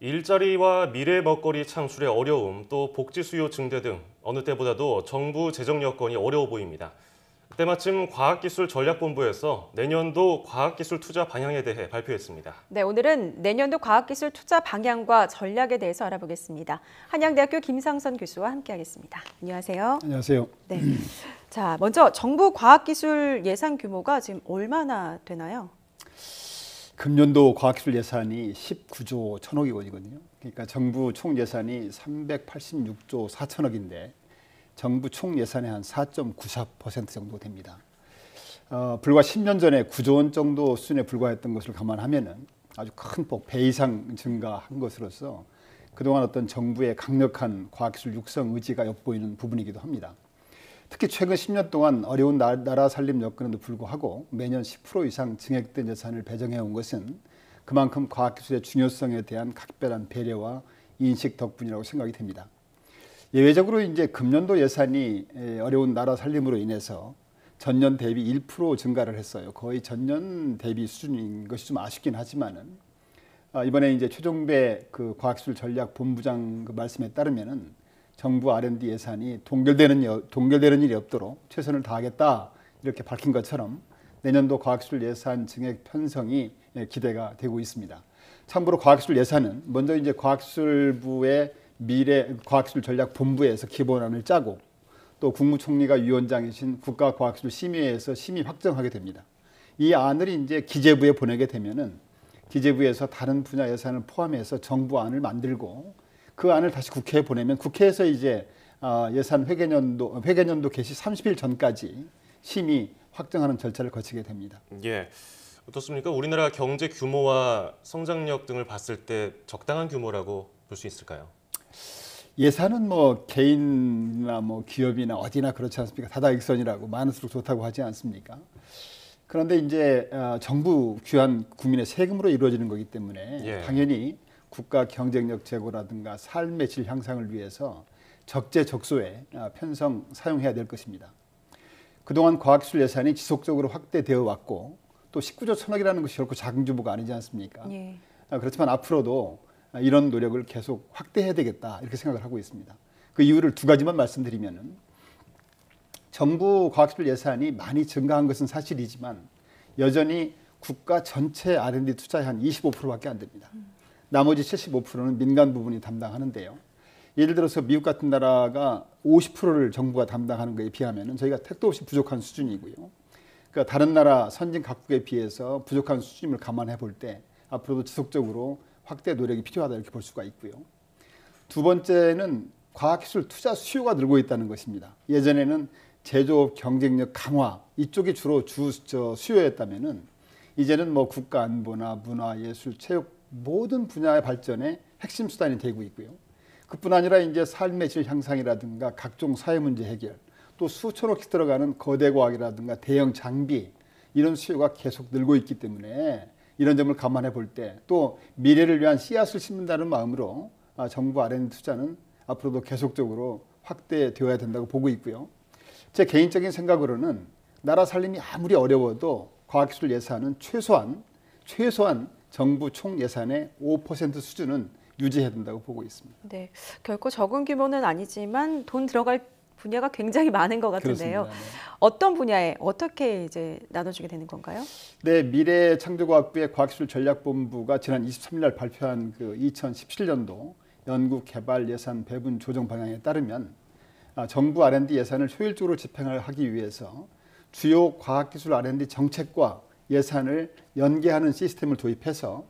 일자리와 미래 먹거리 창출의 어려움, 또 복지 수요 증대 등 어느 때보다도 정부 재정 여건이 어려워 보입니다. 때마침 과학기술전략본부에서 내년도 과학기술 투자 방향에 대해 발표했습니다. 네, 오늘은 내년도 과학기술 투자 방향과 전략에 대해서 알아보겠습니다. 한양대학교 김상선 교수와 함께하겠습니다. 안녕하세요. 안녕하세요. 네. 자, 먼저 정부 과학기술 예산 규모가 지금 얼마나 되나요? 금년도 과학기술 예산이 19조 1천억이 원이거든요. 그러니까 정부 총 예산이 386조 4천억인데 정부 총 예산의 한 4.94% 정도 됩니다. 불과 10년 전에 9조 원 정도 수준에 불과했던 것을 감안하면은 아주 큰 폭 배 이상 증가한 것으로서 그동안 어떤 정부의 강력한 과학기술 육성 의지가 엿보이는 부분이기도 합니다. 특히 최근 10년 동안 어려운 나라 살림 여건에도 불구하고 매년 10% 이상 증액된 예산을 배정해 온 것은 그만큼 과학기술의 중요성에 대한 각별한 배려와 인식 덕분이라고 생각이 됩니다. 예외적으로 이제 금년도 예산이 어려운 나라 살림으로 인해서 전년 대비 1% 증가를 했어요. 거의 전년 대비 수준인 것이 좀 아쉽긴 하지만은 이번에 이제 최종배 그 과학기술 전략 본부장 그 말씀에 따르면은 정부 R&D 예산이 동결되는 일이 없도록 최선을 다하겠다 이렇게 밝힌 것처럼 내년도 과학기술 예산 증액 편성이 기대가 되고 있습니다. 참고로 과학기술 예산은 먼저 이제 과학기술부의 미래 과학기술 전략 본부에서 기본안을 짜고 또 국무총리가 위원장이신 국가과학기술심의회에서 심의 확정하게 됩니다. 이 안을 이제 기재부에 보내게 되면은 기재부에서 다른 분야 예산을 포함해서 정부안을 만들고 그 안을 다시 국회에 보내면 국회에서 이제 예산 회계년도 개시 30일 전까지 심의 확정하는 절차를 거치게 됩니다. 예, 어떻습니까? 우리나라 경제 규모와 성장력 등을 봤을 때 적당한 규모라고 볼 수 있을까요? 예산은 뭐 개인이나 뭐 기업이나 어디나 그렇지 않습니까? 다다익선이라고 많을수록 좋다고 하지 않습니까? 그런데 이제 정부 귀한 국민의 세금으로 이루어지는 거기 때문에 당연히 국가 경쟁력 제고라든가 삶의 질 향상을 위해서 적재적소에 편성 사용해야 될 것입니다. 그동안 과학기술 예산이 지속적으로 확대되어 왔고 또 19조 1천억이라는 것이 결코 작은 규모가 아니지 않습니까? 예. 그렇지만 앞으로도 이런 노력을 계속 확대해야 되겠다 이렇게 생각을 하고 있습니다. 그 이유를 두 가지만 말씀드리면은 정부 과학기술 예산이 많이 증가한 것은 사실이지만 여전히 국가 전체 R&D 투자의 한 25%밖에 안 됩니다. 나머지 75%는 민간 부분이 담당하는데요. 예를 들어서 미국 같은 나라가 50%를 정부가 담당하는 것에 비하면 저희가 택도 없이 부족한 수준이고요. 그러니까 다른 나라 선진 각국에 비해서 부족한 수준임을 감안해 볼 때 앞으로도 지속적으로 확대 노력이 필요하다 이렇게 볼 수가 있고요. 두 번째는 과학기술 투자 수요가 늘고 있다는 것입니다. 예전에는 제조업 경쟁력 강화 이쪽이 주로 수요였다면은 이제는 뭐 국가 안보나 문화, 예술, 체육 모든 분야의 발전에 핵심 수단이 되고 있고요. 그뿐 아니라 이제 삶의 질 향상이라든가 각종 사회 문제 해결, 또 수천억씩 들어가는 거대 과학이라든가 대형 장비 이런 수요가 계속 늘고 있기 때문에 이런 점을 감안해 볼 때 또 미래를 위한 씨앗을 심는다는 마음으로 정부 R&D 투자는 앞으로도 계속적으로 확대되어야 된다고 보고 있고요. 제 개인적인 생각으로는 나라 살림이 아무리 어려워도 과학기술 예산은 최소한 정부 총 예산의 5% 수준은 유지해야 된다고 보고 있습니다. 네, 결코 적은 규모는 아니지만 돈 들어갈 분야가 굉장히 많은 것 같은데요. 그렇습니다. 네. 어떤 분야에 어떻게 이제 나눠주게 되는 건가요? 네, 미래창조과학부의 과학기술전략본부가 지난 23일 날 발표한 그 2017년도 연구개발 예산 배분 조정 방향에 따르면 정부 R&D 예산을 효율적으로 집행하기 위해서 주요 과학기술 R&D 정책과 예산을 연계하는 시스템을 도입해서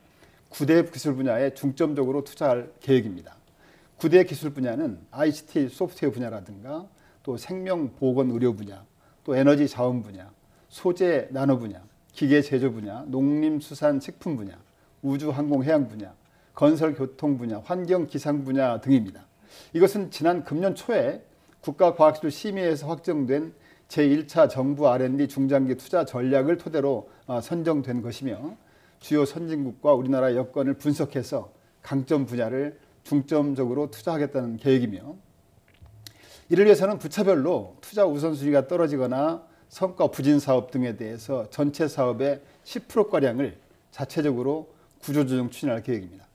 9대 기술 분야에 중점적으로 투자할 계획입니다. 9대 기술 분야는 ICT 소프트웨어 분야라든가 또 생명보건 의료 분야, 또 에너지 자원 분야, 소재 나노 분야, 기계 제조 분야, 농림수산식품 분야, 우주항공해양 분야, 건설교통 분야, 환경기상 분야 등입니다. 이것은 지난 금년 초에 국가과학기술심의회에서 확정된 제1차 정부 R&D 중장기 투자 전략을 토대로 선정된 것이며 주요 선진국과 우리나라 여건을 분석해서 강점 분야를 중점적으로 투자하겠다는 계획이며 이를 위해서는 부처별로 투자 우선순위가 떨어지거나 성과 부진 사업 등에 대해서 전체 사업의 10%가량을 자체적으로 구조조정 추진할 계획입니다.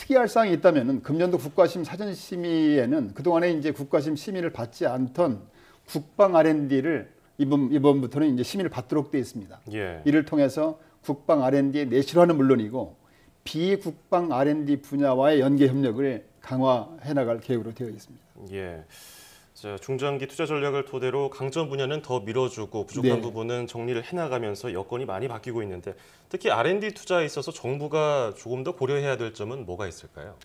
특이할 사항이 있다면은 금년도 국가심 사전심의에는 그동안에 이제 국가심 심의를 받지 않던 국방 R&D를 이번부터는 이제 심의를 받도록 되어 있습니다. 예. 이를 통해서 국방 R&D의 내실화는 물론이고 비국방 R&D 분야와의 연계 협력을 강화해 나갈 계획으로 되어 있습니다. 예. 자, 중장기 투자 전략을 토대로 강점 분야는 더 밀어주고 부족한 네. 부분은 정리를 해나가면서 여건이 많이 바뀌고 있는데 특히 R&D 투자에 있어서 정부가 조금 더 고려해야 될 점은 뭐가 있을까요?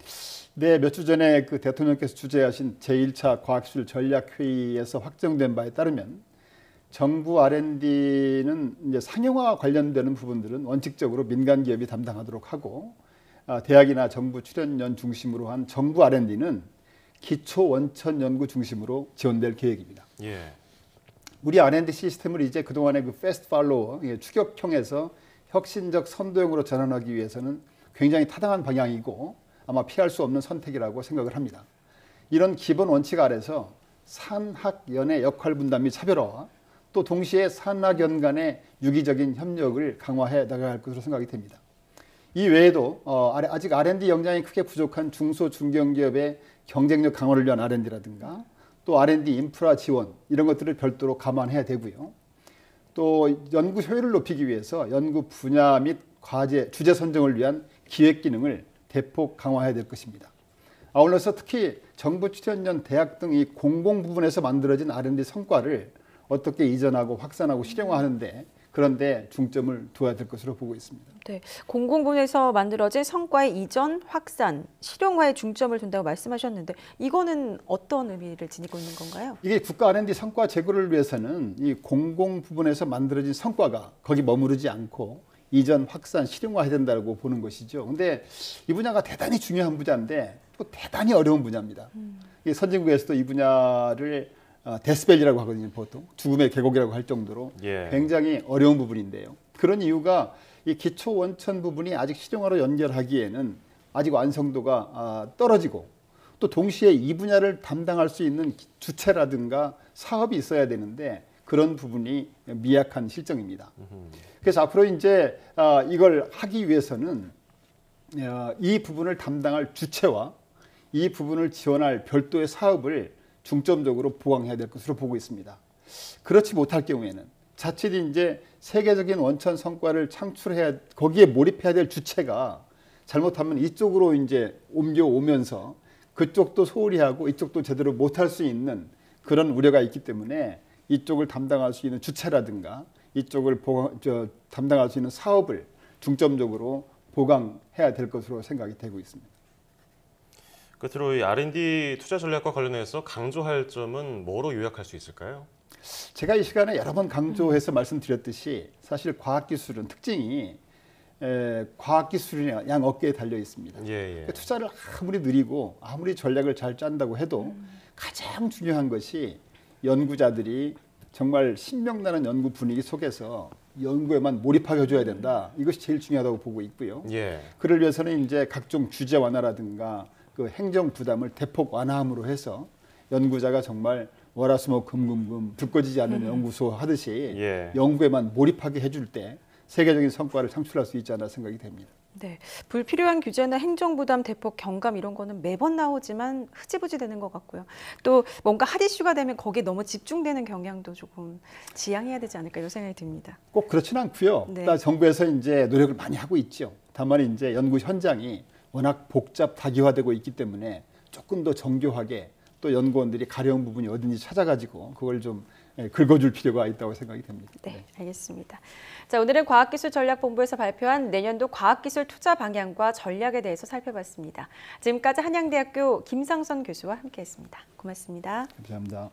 네, 몇 주 전에 그 대통령께서 주재하신 제1차 과학기술 전략회의에서 확정된 바에 따르면 정부 R&D는 이제 상용화 관련되는 부분들은 원칙적으로 민간 기업이 담당하도록 하고 대학이나 정부 출연연 중심으로 한 정부 R&D는 기초 원천 연구 중심으로 지원될 계획입니다. 예. 우리 R&D 시스템을 이제 그동안의 그 패스트 팔로워 추격형에서 혁신적 선도형으로 전환하기 위해서는 굉장히 타당한 방향이고 아마 피할 수 없는 선택이라고 생각을 합니다. 이런 기본 원칙 아래서 산학연의 역할 분담 및 차별화와 또 동시에 산학연 간의 유기적인 협력을 강화해 나가야 할 것으로 생각이 됩니다. 이 외에도 아직 R&D 역량이 크게 부족한 중소 중견기업의 경쟁력 강화를 위한 R&D라든가 또 R&D 인프라 지원 이런 것들을 별도로 감안해야 되고요. 또 연구 효율을 높이기 위해서 연구 분야 및 과제, 주제 선정을 위한 기획 기능을 대폭 강화해야 될 것입니다. 아울러서 특히 정부 출연연 대학 등 이 공공 부분에서 만들어진 R&D 성과를 어떻게 이전하고 확산하고 실용화하는데 그런데 중점을 두어야 될 것으로 보고 있습니다. 네, 공공부에서 만들어진 성과의 이전, 확산, 실용화에 중점을 둔다고 말씀하셨는데 이거는 어떤 의미를 지니고 있는 건가요? 이게 국가 R&D 성과 제고를 위해서는 이 공공 부분에서 만들어진 성과가 거기 머무르지 않고 이전, 확산, 실용화해야 된다고 보는 것이죠. 근데 이 분야가 대단히 중요한 분야인데 또 대단히 어려운 분야입니다. 이 선진국에서도 이 분야를 데스벨이라고 하거든요. 보통 죽음의 계곡이라고 할 정도로 예. 굉장히 어려운 부분인데요. 그런 이유가 이 기초 원천 부분이 아직 실용화로 연결하기에는 아직 완성도가 떨어지고 또 동시에 이 분야를 담당할 수 있는 주체라든가 사업이 있어야 되는데 그런 부분이 미약한 실정입니다. 그래서 앞으로 이제 이걸 하기 위해서는 이 부분을 담당할 주체와 이 부분을 지원할 별도의 사업을 중점적으로 보강해야 될 것으로 보고 있습니다. 그렇지 못할 경우에는 자칫 이제 세계적인 원천 성과를 창출해야 거기에 몰입해야 될 주체가 잘못하면 이쪽으로 이제 옮겨오면서 그쪽도 소홀히 하고 이쪽도 제대로 못할 수 있는 그런 우려가 있기 때문에 이쪽을 담당할 수 있는 주체라든가 이쪽을 담당할 수 있는 사업을 중점적으로 보강해야 될 것으로 생각이 되고 있습니다. 끝으로 이 R&D 투자 전략과 관련해서 강조할 점은 뭐로 요약할 수 있을까요? 제가 이 시간에 여러 번 강조해서 말씀드렸듯이 사실 과학기술은 특징이 과학기술이나 양 어깨에 달려 있습니다. 예, 예. 그러니까 투자를 아무리 느리고 아무리 전략을 잘 짠다고 해도 가장 중요한 것이 연구자들이 정말 신명나는 연구 분위기 속에서 연구에만 몰입하게 해줘야 된다. 이것이 제일 중요하다고 보고 있고요. 예. 그를 위해서는 이제 각종 규제 완화라든가 그 행정 부담을 대폭 완화함으로 해서 연구자가 정말 월화수목금금금 불 꺼지지 않는 연구소 하듯이 예. 연구에만 몰입하게 해줄 때 세계적인 성과를 창출할 수 있지 않나 생각이 됩니다. 네, 불필요한 규제나 행정부담 대폭 경감 이런 거는 매번 나오지만 흐지부지 되는 것 같고요. 또 뭔가 핫 이슈가 되면 거기에 너무 집중되는 경향도 조금 지양해야 되지 않을까 이런 생각이 듭니다. 꼭 그렇지는 않고요. 네. 일단 정부에서 이제 노력을 많이 하고 있죠. 다만 이제 연구 현장이 워낙 복잡 다기화되고 있기 때문에 조금 더 정교하게 또 연구원들이 가려운 부분이 어딘지 찾아가지고 그걸 좀 긁어줄 필요가 있다고 생각이 됩니다. 네, 알겠습니다. 자, 오늘은 과학기술전략본부에서 발표한 내년도 과학기술 투자 방향과 전략에 대해서 살펴봤습니다. 지금까지 한양대학교 김상선 교수와 함께했습니다. 고맙습니다. 감사합니다.